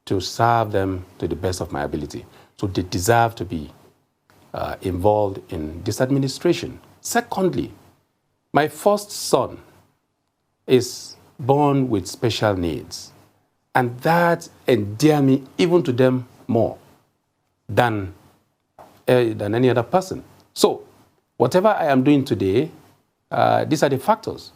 to serve them to the best of my ability. So they deserve to be involved in this administration. Secondly, my first son is born with special needs, and that endears me even to them more than any other person. So whatever I am doing today, these are the factors.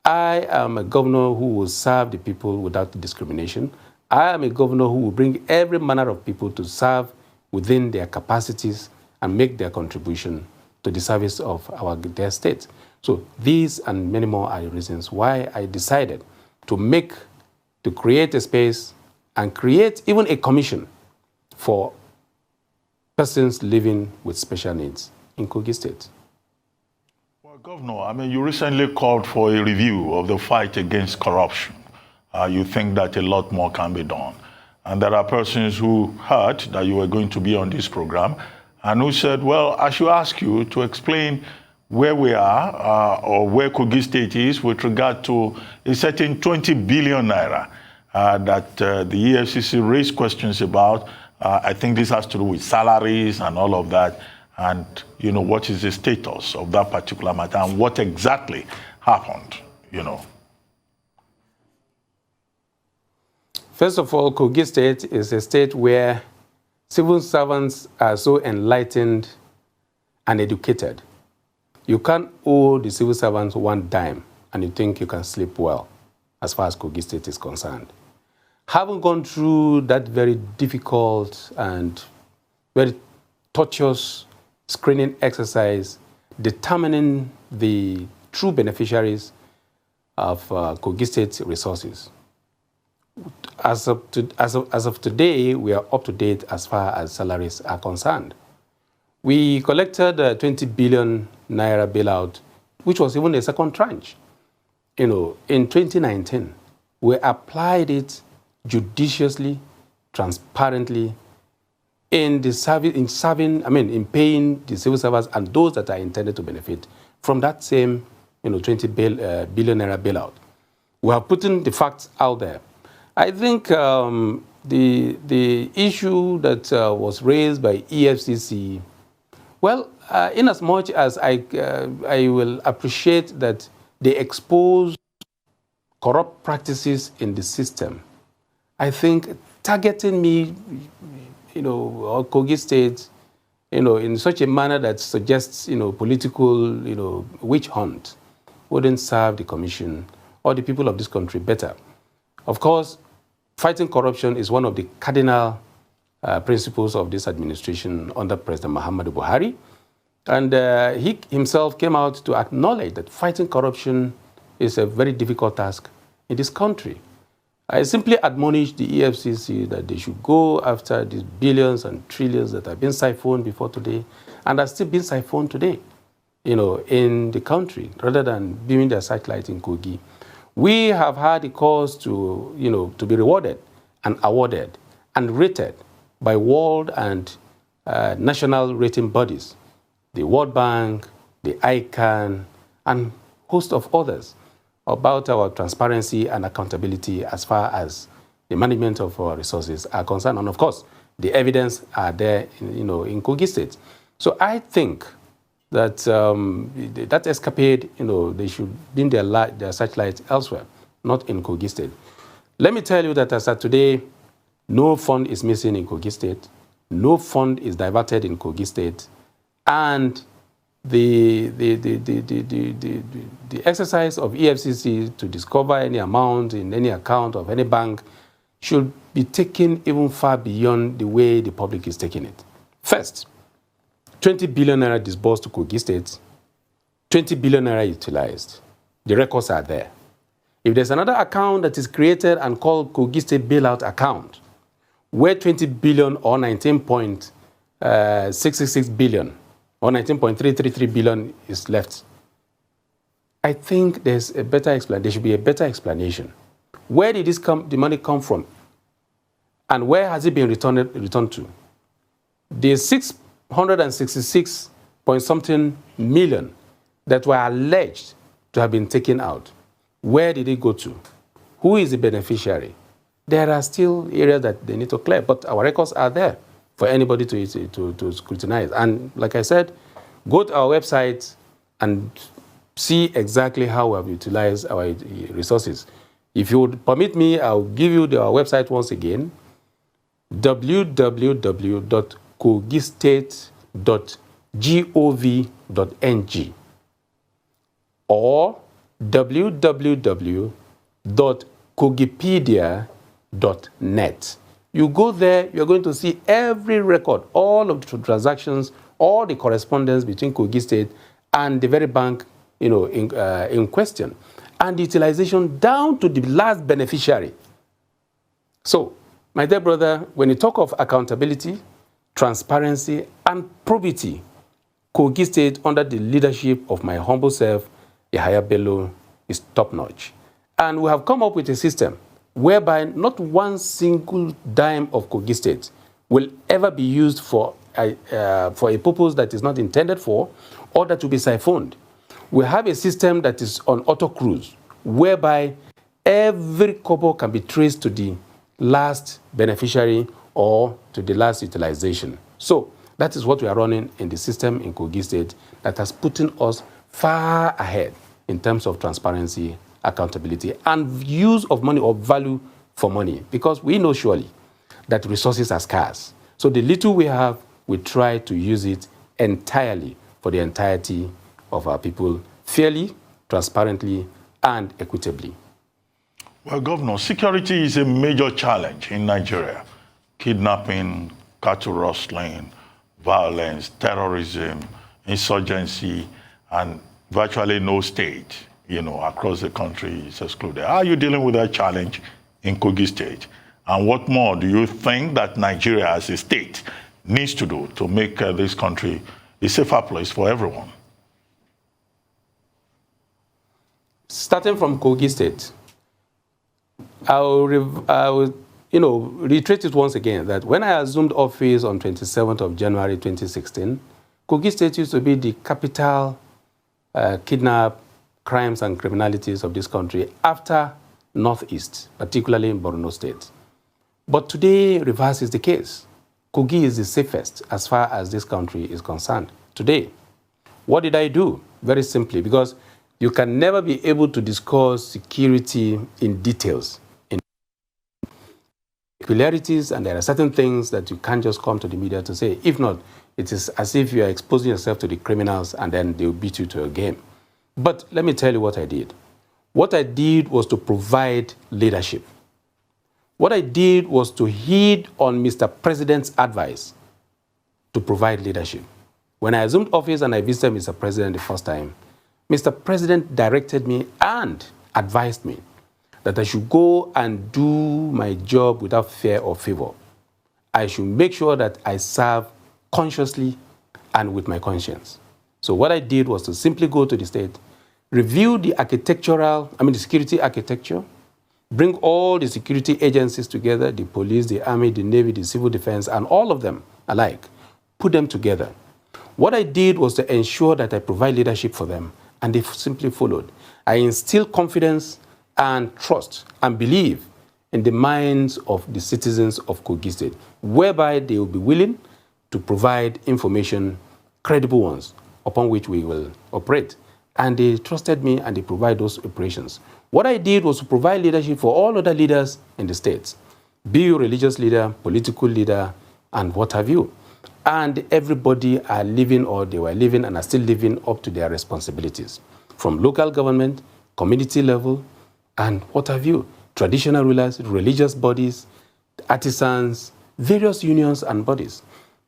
I am a governor who will serve the people without discrimination. I am a governor who will bring every manner of people to serve within their capacities and make their contribution to the service of their state. So these and many more are the reasons why I decided to create a space and create even a commission for persons living with special needs in Kogi State. Well, Governor, I mean, you recently called for a review of the fight against corruption. You think that a lot more can be done. And there are persons who heard that you were going to be on this program and who said, well, I should ask you to explain where we are or where Kogi State is with regard to a certain 20 billion naira that the EFCC raised questions about. I think this has to do with salaries and all of that. And, you know, what is the status of that particular matter and what exactly happened, you know? First of all, Kogi State is a state where civil servants are so enlightened and educated. You can't owe the civil servants one dime and you think you can sleep well as far as Kogi State is concerned. Having gone through that very difficult and very tortuous screening exercise, determining the true beneficiaries of Kogi State resources, as of today, we are up to date as far as salaries are concerned. We collected 20 billion naira bailout, which was even a second tranche. You know, in 2019, we applied it judiciously, transparently, in paying the civil servants and those that are intended to benefit from that same, 20 billion naira bailout. We are putting the facts out there. I think the issue that was raised by EFCC, well, in as much as I will appreciate that they expose corrupt practices in the system, I think targeting me, or Kogi State, in such a manner that suggests, political, witch hunt, wouldn't serve the commission or the people of this country better. Of course, fighting corruption is one of the cardinal principles of this administration under President Muhammadu Buhari. And he himself came out to acknowledge that fighting corruption is a very difficult task in this country. I simply admonish the EFCC that they should go after these billions and trillions that have been siphoned before today and are still being siphoned today, in the country, rather than beaming their satellite in Kogi. We have had the cause to be rewarded and awarded and rated by world and national rating bodies, the World Bank, the ICANN, and host of others, about our transparency and accountability as far as the management of our resources are concerned. And of course, the evidence are there in Kogi State. So I think that that escapade, they should beam their satellite elsewhere, not in Kogi State. Let me tell you that as of today, no fund is missing in Kogi State, no fund is diverted in Kogi State, and the exercise of EFCC to discover any amount in any account of any bank should be taken even far beyond the way the public is taking it. First, 20 billion naira disbursed to Kogi State, 20 billion naira utilized. The records are there. If there's another account that is created and called Kogi State Bailout Account, where 20 billion or 19.666 billion or 19.333 billion is left, I think there's a better explanation. There should be a better explanation. Where did the money come from? And where has it been returned to? The 666 point something million that were alleged to have been taken out, where did it go to? Who is the beneficiary? there are still areas that they need to clear, but our records are there for anybody to scrutinize. And like I said, go to our website and see exactly how we have utilized our resources. If you would permit me, I'll give you our website once again, www.kogistate.gov.ng or www.kogipedia.net. You go there, you're going to see every record, all of the transactions, all the correspondence between Kogi State and the very bank, in question, and the utilization down to the last beneficiary. So, my dear brother, when you talk of accountability, transparency, and probity, Kogi State, under the leadership of my humble self, Yahaya Bello, is top-notch. And we have come up with a system whereby not one single dime of Kogi State will ever be used for a purpose that is not intended for, or that will be siphoned. We have a system that is on auto cruise, whereby every kobo can be traced to the last beneficiary or to the last utilization. So that is what we are running in the system in Kogi State that has put us far ahead in terms of transparency, accountability, and use of money or value for money, because we know surely that resources are scarce. So the little we have, we try to use it entirely for the entirety of our people, fairly, transparently, and equitably. Well, Governor, security is a major challenge in Nigeria. Kidnapping, cattle rustling, violence, terrorism, insurgency, and virtually no state, across the country is excluded. How are you dealing with that challenge in Kogi State? And what more do you think that Nigeria as a state needs to do to make this country a safer place for everyone? Starting from Kogi State, I will reiterate it once again that when I assumed office on 27th of January 2016, Kogi State used to be the capital kidnap, crimes, and criminalities of this country after Northeast, particularly in Borno State. But today, reverse is the case. Kogi is the safest as far as this country is concerned today. What did I do? Very simply, because you can never be able to discuss security in details, in peculiarities, and there are certain things that you can't just come to the media to say. If not, it is as if you are exposing yourself to the criminals and then they'll beat you to a game. But let me tell you what I did. What I did was to provide leadership. What I did was to heed on Mr. President's advice to provide leadership. When I assumed office and I visited Mr. President the first time, Mr. President directed me and advised me that I should go and do my job without fear or favor. I should make sure that I serve consciously and with my conscience. So what I did was to simply go to the state, review the security architecture, bring all the security agencies together, the police, the army, the navy, the civil defense, and all of them alike, put them together. What I did was to ensure that I provide leadership for them, and they simply followed. I instill confidence and trust and belief in the minds of the citizens of Kogi State, whereby they will be willing to provide information, credible ones, upon which we will operate. And they trusted me and they provide those operations. What I did was to provide leadership for all other leaders in the states, be you religious leader, political leader, and what have you. And everybody are living, or they were living and are still living up to their responsibilities, from local government, community level, and what have you, traditional rulers, religious bodies, artisans, various unions and bodies.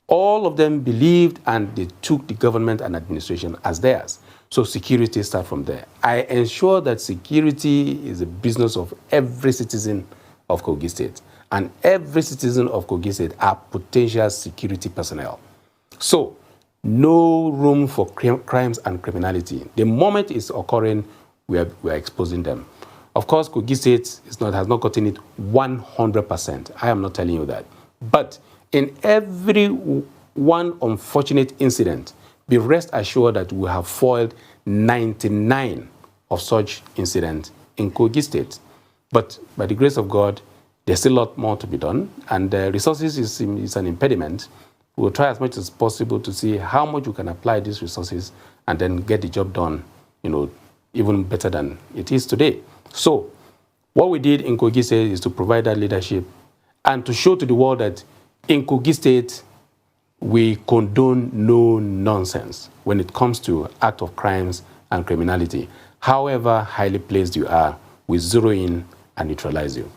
All of them believed and they took the government and administration as theirs. So security starts from there. I ensure that security is a business of every citizen of Kogi State. And every citizen of Kogi State are potential security personnel. So no room for crimes and criminality. The moment it's occurring, we are exposing them. Of course, Kogi State has not gotten it 100%. I am not telling you that. But in every one unfortunate incident, be rest assured that we have foiled 99 of such incidents in Kogi State. But by the grace of God, There's still a lot more to be done, and resources is an impediment. We'll try as much as possible to see how much we can apply these resources and then get the job done, even better than it is today. So what we did in Kogi State is to provide that leadership and to show to the world that in Kogi State, we condone no nonsense when it comes to act of crimes and criminality. However highly placed you are, we zero in and neutralize you.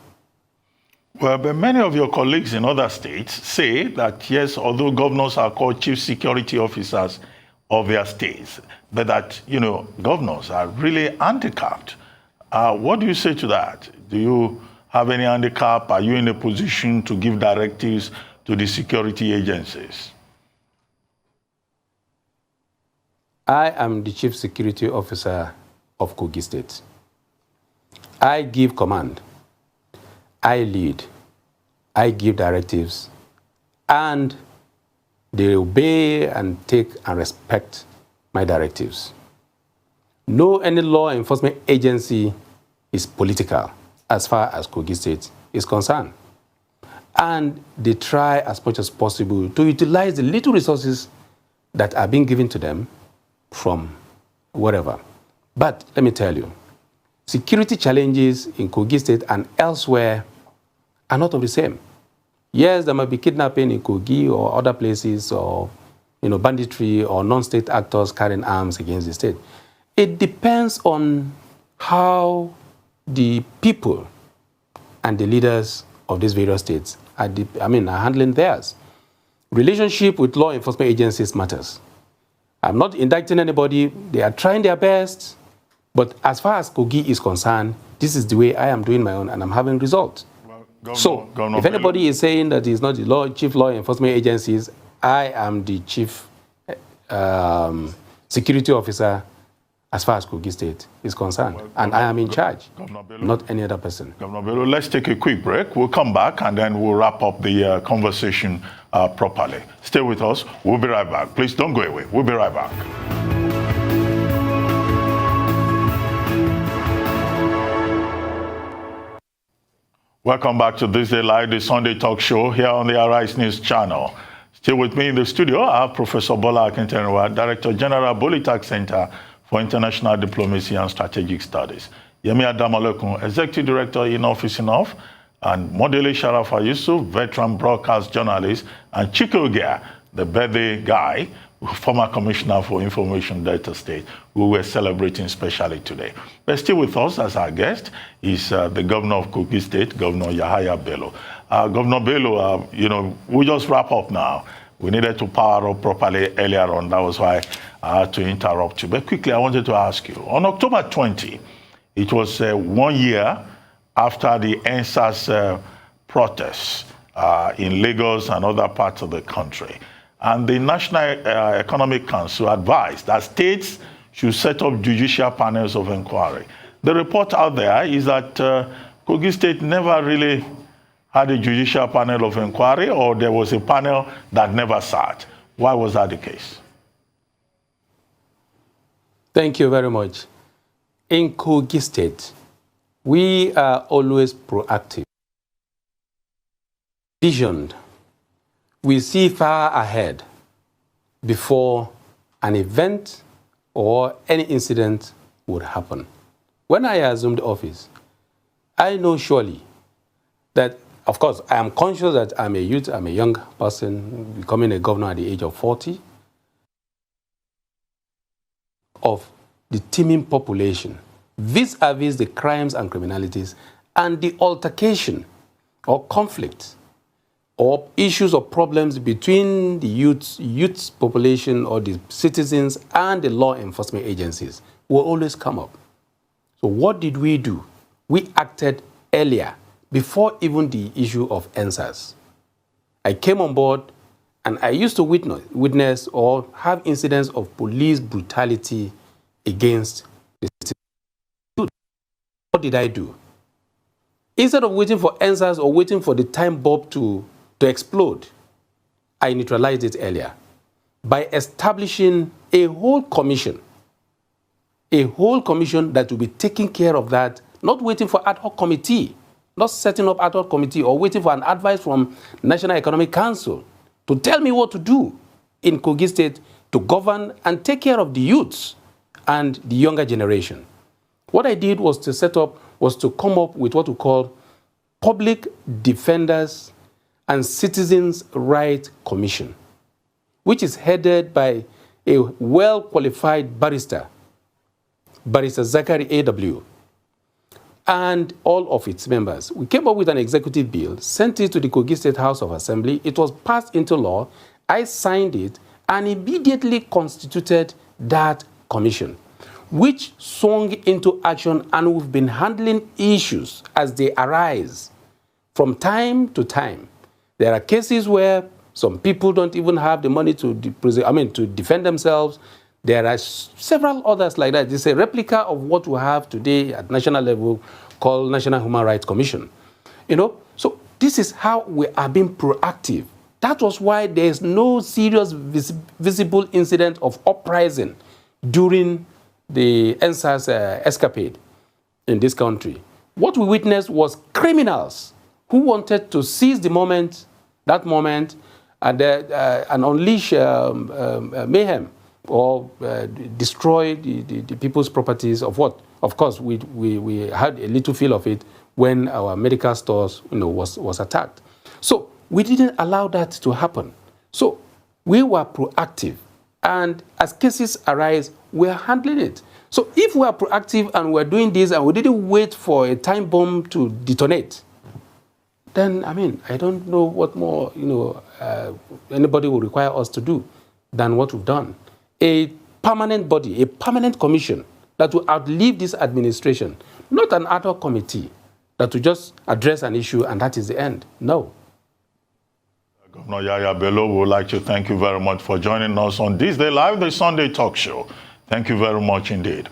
Well, but many of your colleagues in other states say that, yes, although governors are called chief security officers of their states, but that, governors are really handicapped. What do you say to that? Do you have any handicap? Are you in a position to give directives to the security agencies? I am the chief security officer of Kogi State. I give command. I lead, I give directives, and they obey and take and respect my directives. No any law enforcement agency is political as far as Kogi State is concerned. And they try as much as possible to utilize the little resources that are being given to them from wherever. But let me tell you, security challenges in Kogi State and elsewhere are not of the same. Yes, there might be kidnapping in Kogi or other places, or banditry or non-state actors carrying arms against the state. It depends on how the people and the leaders of these various states are handling theirs. Relationship with law enforcement agencies matters. I'm not indicting anybody. They are trying their best. But as far as Kogi is concerned, this is the way I am doing my own, and I'm having results. Governor if anybody Bello is saying that he's not the chief law enforcement agencies, I am the chief security officer as far as Kogi State is concerned. And I am in charge, not any other person. Governor Bello, let's take a quick break. We'll come back and then we'll wrap up the conversation properly. Stay with us. We'll be right back. Please don't go away. We'll be right back. Welcome back to This Day Live, the Sunday talk show here on the Arise News channel. Still with me in the studio, I have Professor Bola Akintenwa, Director General, Bolitac Center for International Diplomacy and Strategic Studies. Yemi Adamalekun, Executive Director in Office Enough, and Modele Sharafa Yusuf, veteran broadcast journalist, and Chiko Gia, the birthday guy, former Commissioner for Information Delta State, who we're celebrating specially today. But still with us as our guest is the Governor of Kogi State, Governor Yahaya Bello. Governor Bello, we just wrap up now. We needed to power up properly earlier on. That was why I had to interrupt you. But quickly, I wanted to ask you, on October 20, it was 1 year after the NSAS protests in Lagos and other parts of the country. And the National Economic Council advised that states should set up judicial panels of inquiry. The report out there is that Kogi State never really had a judicial panel of inquiry, or there was a panel that never sat. Why was that the case? Thank you very much. In Kogi State, we are always proactive, visioned. We see far ahead before an event or any incident would happen. When I assumed office, I know surely that, of course, I am conscious that I'm a youth, I'm a young person, becoming a governor at the age of 40, of the teeming population, vis-a-vis the crimes and criminalities, and the altercation or conflict or issues or problems between the youth population or the citizens and the law enforcement agencies will always come up. So what did we do? We acted earlier, before even the issue of NSAS. I came on board and I used to witness or have incidents of police brutality against the citizens. What did I do? Instead of waiting for NSAS or waiting for the time bomb to explode, I neutralized it earlier by establishing a whole commission that will be taking care of that, not waiting for ad hoc committee not setting up ad hoc committee or waiting for an advice from National Economic Council to tell me what to do in Kogi State to govern and take care of the youths and the younger generation. What I did was to come up with what we call Public Defenders and Citizens' Rights Commission, which is headed by a well-qualified barrister, Barrister Zachary A.W., and all of its members. We came up with an executive bill, sent it to the Kogi State House of Assembly. It was passed into law. I signed it and immediately constituted that commission, which swung into action, and we've been handling issues as they arise from time to time. There are cases where some people don't even have the money to defend themselves. There are several others like that. It's a replica of what we have today at national level called National Human Rights Commission. So this is how we are being proactive. That was why there is no serious visible incident of uprising during the NSAS escapade in this country. What we witnessed was criminals who wanted to seize that moment, and unleash mayhem or destroy the people's properties of what? Of course, we had a little feel of it when our medical stores was attacked. So we didn't allow that to happen. So we were proactive. And as cases arise, we're handling it. So if we are proactive and we're doing this and we didn't wait for a time bomb to detonate, then, I don't know what more, anybody will require us to do than what we've done. A permanent body, a permanent commission that will outlive this administration, not an ad hoc committee that will just address an issue and that is the end. No. Governor Yahaya Bello, we would like to thank you very much for joining us on This Day Live, the Sunday talk show. Thank you very much indeed.